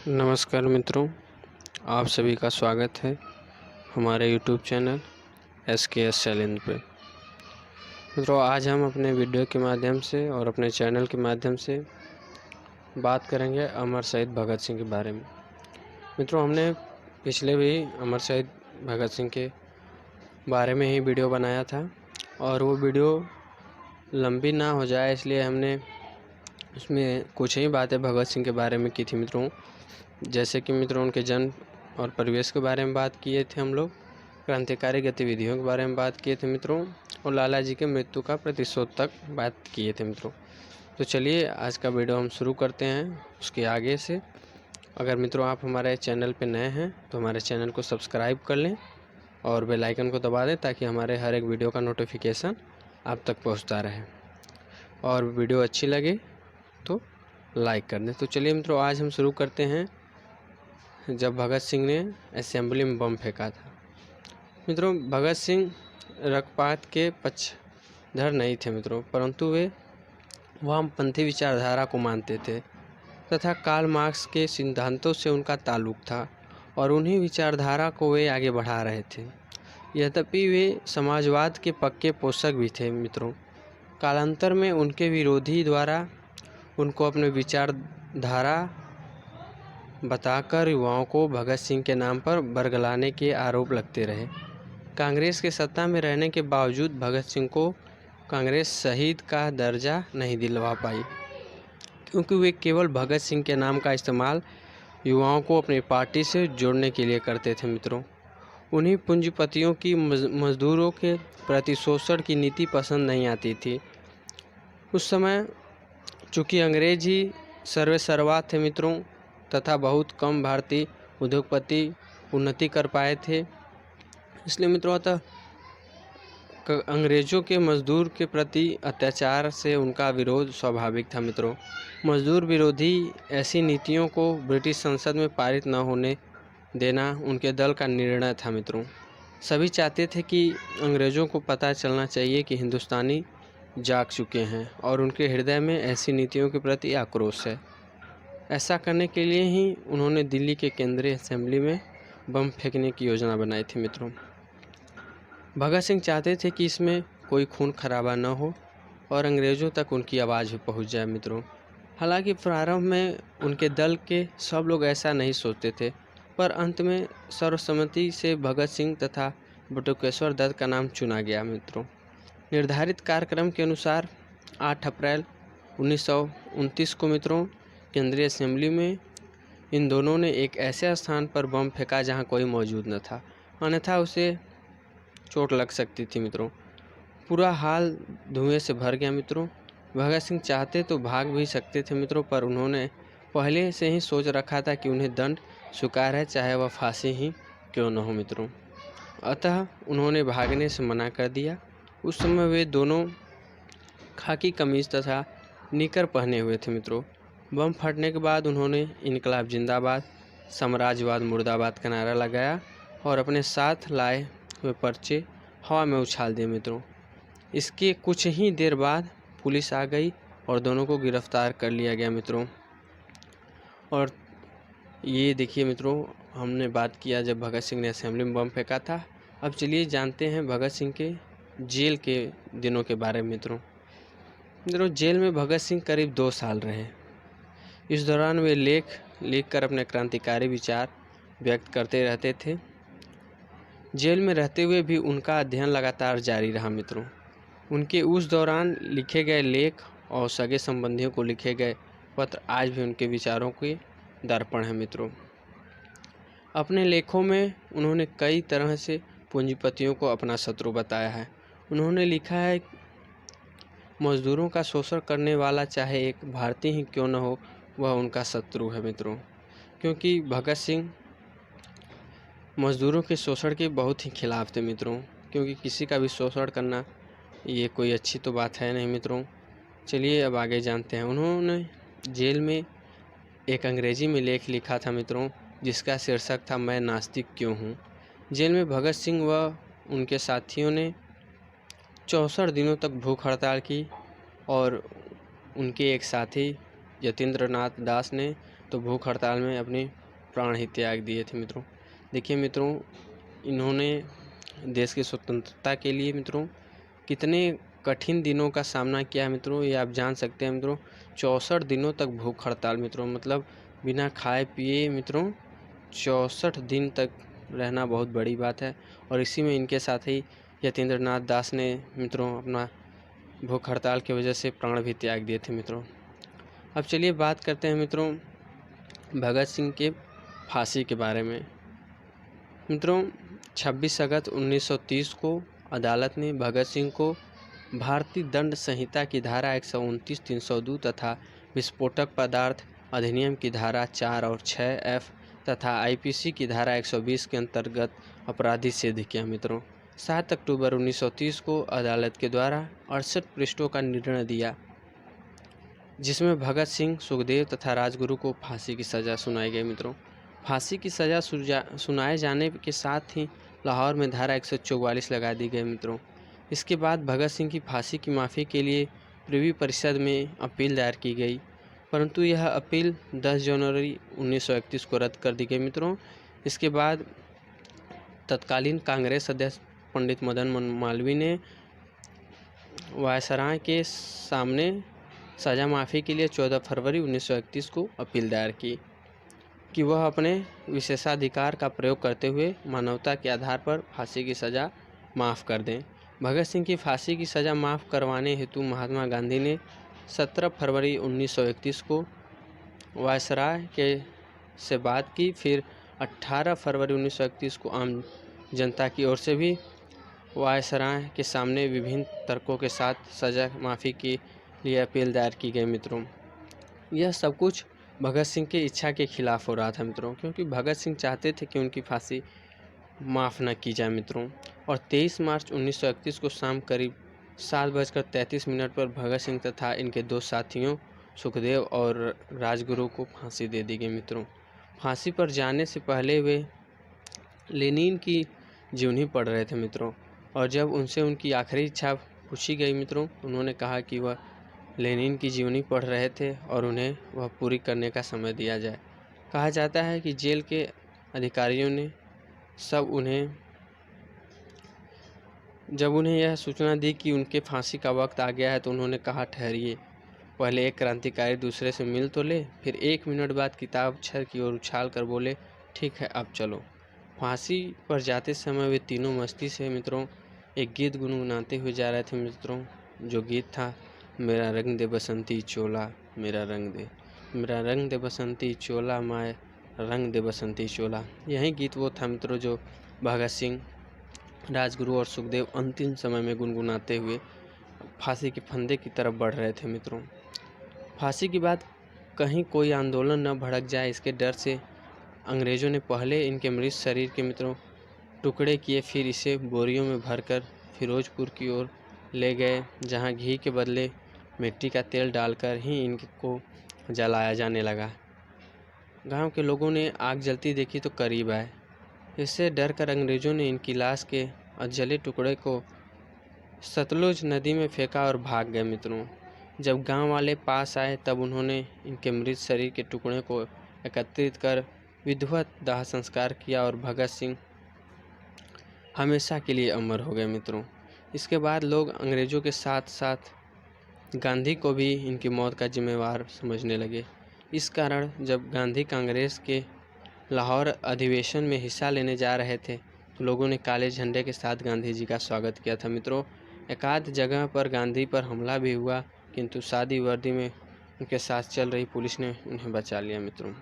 नमस्कार मित्रों, आप सभी का स्वागत है हमारे YouTube चैनल SKS चैलेंज पे। मित्रों, आज हम अपने वीडियो के माध्यम से और अपने चैनल के माध्यम से बात करेंगे अमर शहीद भगत सिंह के बारे में। मित्रों, हमने पिछले भी अमर शहीद भगत सिंह के बारे में ही वीडियो बनाया था और वो वीडियो लंबी ना हो जाए इसलिए हमने उसमें कुछ ही बातें भगत सिंह के बारे में की थी मित्रों। जैसे कि मित्रों, उनके जन्म और परिवेश के बारे में बात किए थे हम लोग, क्रांतिकारी गतिविधियों के बारे में बात किए थे मित्रों, और लाला जी के मृत्यु का प्रतिशोध तक बात किए थे मित्रों। तो चलिए आज का वीडियो हम शुरू करते हैं उसके आगे से। अगर मित्रों आप हमारे चैनल पर नए हैं तो हमारे चैनल को सब्सक्राइब कर लें और बेल आइकन को दबा दें ताकि हमारे हर एक वीडियो का नोटिफिकेशन आप तक पहुँचता रहे, और वीडियो अच्छी लगे तो लाइक कर दें। तो चलिए मित्रों, आज हम शुरू करते हैं जब भगत सिंह ने असेंबली में बम फेंका था। मित्रों, भगत सिंह रक्तपात के पक्षधर नहीं थे मित्रों, परंतु वे वामपंथी विचारधारा को मानते थे तथा कार्ल मार्क्स के सिद्धांतों से उनका ताल्लुक था और उन्हीं विचारधारा को वे आगे बढ़ा रहे थे। यद्यपि वे समाजवाद के पक्के पोषक भी थे मित्रों। कालांतर में उनके विरोधी द्वारा उनको अपने विचारधारा बताकर युवाओं को भगत सिंह के नाम पर बरगलाने के आरोप लगते रहे। कांग्रेस के सत्ता में रहने के बावजूद भगत सिंह को कांग्रेस शहीद का दर्जा नहीं दिलवा पाई, क्योंकि वे केवल भगत सिंह के नाम का इस्तेमाल युवाओं को अपनी पार्टी से जोड़ने के लिए करते थे मित्रों। उन्हीं पूंजीपतियों की मजदूरों के प्रति शोषण की नीति पसंद नहीं आती थी। उस समय चूँकि अंग्रेज ही सर्वेसर्वा थे मित्रों, तथा बहुत कम भारतीय उद्योगपति उन्नति कर पाए थे, इसलिए मित्रों अतः अंग्रेज़ों के मजदूर के प्रति अत्याचार से उनका विरोध स्वाभाविक था मित्रों। मजदूर विरोधी ऐसी नीतियों को ब्रिटिश संसद में पारित न होने देना उनके दल का निर्णय था मित्रों। सभी चाहते थे कि अंग्रेज़ों को पता चलना चाहिए कि हिंदुस्तानी जाग चुके हैं और उनके हृदय में ऐसी नीतियों के प्रति आक्रोश है। ऐसा करने के लिए ही उन्होंने दिल्ली के केंद्रीय असेंबली में बम फेंकने की योजना बनाई थी मित्रों। भगत सिंह चाहते थे कि इसमें कोई खून खराबा न हो और अंग्रेज़ों तक उनकी आवाज़ भी पहुंच जाए मित्रों। हालांकि प्रारंभ में उनके दल के सब लोग ऐसा नहीं सोचते थे, पर अंत में सर्वसम्मति से भगत सिंह तथा बटुकेश्वर दत्त का नाम चुना गया मित्रों। निर्धारित कार्यक्रम के अनुसार 8 अप्रैल 1929 को मित्रों केंद्रीय असेंबली में इन दोनों ने एक ऐसे स्थान पर बम फेंका जहां कोई मौजूद न था, अन्यथा उसे चोट लग सकती थी मित्रों। पूरा हाल धुएं से भर गया मित्रों। भगत सिंह चाहते तो भाग भी सकते थे मित्रों, पर उन्होंने पहले से ही सोच रखा था कि उन्हें दंड स्वीकार है, चाहे वह फांसी ही क्यों न हो मित्रों। अतः उन्होंने भागने से मना कर दिया। उस समय वे दोनों खाकी कमीज तथा निकर पहने हुए थे मित्रों। बम फटने के बाद उन्होंने इनकलाब जिंदाबाद, साम्राज्यवाद मुर्दाबाद का नारा लगाया और अपने साथ लाए हुए पर्चे हवा में उछाल दिए मित्रों। इसके कुछ ही देर बाद पुलिस आ गई और दोनों को गिरफ्तार कर लिया गया मित्रों। और ये देखिए मित्रों, हमने बात किया जब भगत सिंह ने असेंबली में बम फेंका था। अब चलिए जानते हैं भगत सिंह के जेल के दिनों के बारे में मित्रों। जेल में भगत सिंह करीब 2 साल रहे। इस दौरान वे लेख लिखकर अपने क्रांतिकारी विचार व्यक्त करते रहते थे। जेल में रहते हुए भी उनका अध्ययन लगातार जारी रहा मित्रों। उनके उस दौरान लिखे गए लेख और सगे संबंधियों को लिखे गए पत्र आज भी उनके विचारों के दर्पण हैं मित्रों। अपने लेखों में उन्होंने कई तरह से पूंजीपतियों को अपना शत्रु बताया है। उन्होंने लिखा है, मजदूरों का शोषण करने वाला चाहे एक भारतीय ही क्यों न हो, वह उनका शत्रु है मित्रों। क्योंकि भगत सिंह मजदूरों के शोषण के बहुत ही खिलाफ थे मित्रों, क्योंकि किसी का भी शोषण करना ये कोई अच्छी तो बात है नहीं मित्रों। चलिए अब आगे जानते हैं। उन्होंने जेल में एक अंग्रेजी में लेख लिखा था मित्रों, जिसका शीर्षक था मैं नास्तिक क्यों हूँ। जेल में भगत सिंह व उनके साथियों ने 64 दिनों तक भूख हड़ताल की और उनके एक साथी यतीन्द्र नाथ दास ने तो भूख हड़ताल में अपनी प्राण ही त्याग दिए थे मित्रों। देखिए मित्रों, इन्होंने देश की स्वतंत्रता के लिए मित्रों कितने कठिन दिनों का सामना किया है मित्रों, ये आप जान सकते हैं मित्रों। 64 दिनों तक भूख हड़ताल मित्रों, मतलब बिना खाए पिए मित्रों 64 दिन तक रहना बहुत बड़ी बात है। और इसी में इनके साथ ही यतीन्द्र नाथ दास ने मित्रों अपना भूख हड़ताल की वजह से प्राण भी त्याग दिए थे मित्रों। अब चलिए बात करते हैं मित्रों भगत सिंह के फांसी के बारे में। मित्रों 26 अगस्त 1930 को अदालत ने भगत सिंह को भारतीय दंड संहिता की धारा 129, 302 तथा विस्फोटक पदार्थ अधिनियम की धारा 4 और 6F तथा IPC की धारा 120 के अंतर्गत अपराधी सिद्ध किया मित्रों। 7 अक्टूबर 1930 को अदालत के द्वारा 68 पृष्ठों का निर्णय दिया, जिसमें भगत सिंह, सुखदेव तथा राजगुरु को फांसी की सज़ा सुनाई गई मित्रों। फांसी की सज़ा सुनाए जाने के साथ ही लाहौर में धारा 144 लगा दी गई मित्रों। इसके बाद भगत सिंह की फांसी की माफ़ी के लिए प्रिवी परिषद में अपील दायर की गई, परंतु यह अपील 10 जनवरी 1931 को रद्द कर दी गई मित्रों। इसके बाद तत्कालीन कांग्रेस अध्यक्ष पंडित मदन मालवीय ने वायसराय के सामने सज़ा माफ़ी के लिए 14 फरवरी 1931 को अपील दायर की कि वह अपने विशेषाधिकार का प्रयोग करते हुए मानवता के आधार पर फांसी की सज़ा माफ़ कर दें। भगत सिंह की फांसी की सज़ा माफ़ करवाने हेतु महात्मा गांधी ने 17 फरवरी 1931 को वायसराय के से बात की। फिर 18 फरवरी 1931 को आम जनता की ओर से भी वायसराय के सामने विभिन्न तर्कों के साथ सज़ा माफ़ी के लिए अपील दायर की गई मित्रों। यह सब कुछ भगत सिंह की इच्छा के खिलाफ हो रहा था मित्रों, क्योंकि भगत सिंह चाहते थे कि उनकी फांसी माफ़ न की जाए मित्रों। और 23 मार्च 1931 को शाम करीब 7:33 पर भगत सिंह तथा इनके दो साथियों सुखदेव और राजगुरु को फांसी दे दी गई मित्रों। फांसी पर जाने से पहले वे लेनिन की जीवनी पढ़ रहे थे मित्रों, और जब उनसे उनकी आखिरी इच्छा पूछी गई मित्रों, उन्होंने कहा कि वह लेनिन की जीवनी पढ़ रहे थे और उन्हें वह पूरी करने का समय दिया जाए। कहा जाता है कि जेल के अधिकारियों ने जब उन्हें यह सूचना दी कि उनके फांसी का वक्त आ गया है, तो उन्होंने कहा, ठहरिए, पहले एक क्रांतिकारी दूसरे से मिल तो ले। फिर 1 मिनट बाद किताब छर की ओर उछाल कर बोले, ठीक है, अब चलो। फांसी पर जाते समय वे तीनों मस्ती से मित्रों एक गीत गुनगुनाते हुए जा रहे थे मित्रों, जो गीत था, मेरा रंग दे बसंती चोला, मेरा रंग दे बसंती चोला, माए रंग दे बसंती चोला। यही गीत वो था मित्रों जो भगत सिंह, राजगुरु और सुखदेव अंतिम समय में गुनगुनाते हुए फांसी के फंदे की तरफ बढ़ रहे थे मित्रों। फांसी के बाद कहीं कोई आंदोलन न भड़क जाए, इसके डर से अंग्रेज़ों ने पहले इनके मृत शरीर के मित्रों टुकड़े किए, फिर इसे बोरियों में भरकर फिरोजपुर की ओर ले गए, जहां घी के बदले मिट्टी का तेल डालकर ही इनको जलाया जाने लगा। गांव के लोगों ने आग जलती देखी तो करीब आए। इससे डरकर अंग्रेज़ों ने इनकी लाश के जले टुकड़े को सतलुज नदी में फेंका और भाग गए मित्रों। जब गांव वाले पास आए तब उन्होंने इनके मृत शरीर के टुकड़े को एकत्रित कर विधिवत दाह संस्कार किया और भगत सिंह हमेशा के लिए अमर हो गए मित्रों। इसके बाद लोग अंग्रेज़ों के साथ साथ गांधी को भी इनकी मौत का जिम्मेवार समझने लगे। इस कारण जब गांधी कांग्रेस के लाहौर अधिवेशन में हिस्सा लेने जा रहे थे, तो लोगों ने काले झंडे के साथ गांधी जी का स्वागत किया था मित्रों। एकाध जगह पर गांधी पर हमला भी हुआ, किंतु सादी वर्दी में उनके साथ चल रही पुलिस ने उन्हें बचा लिया मित्रों।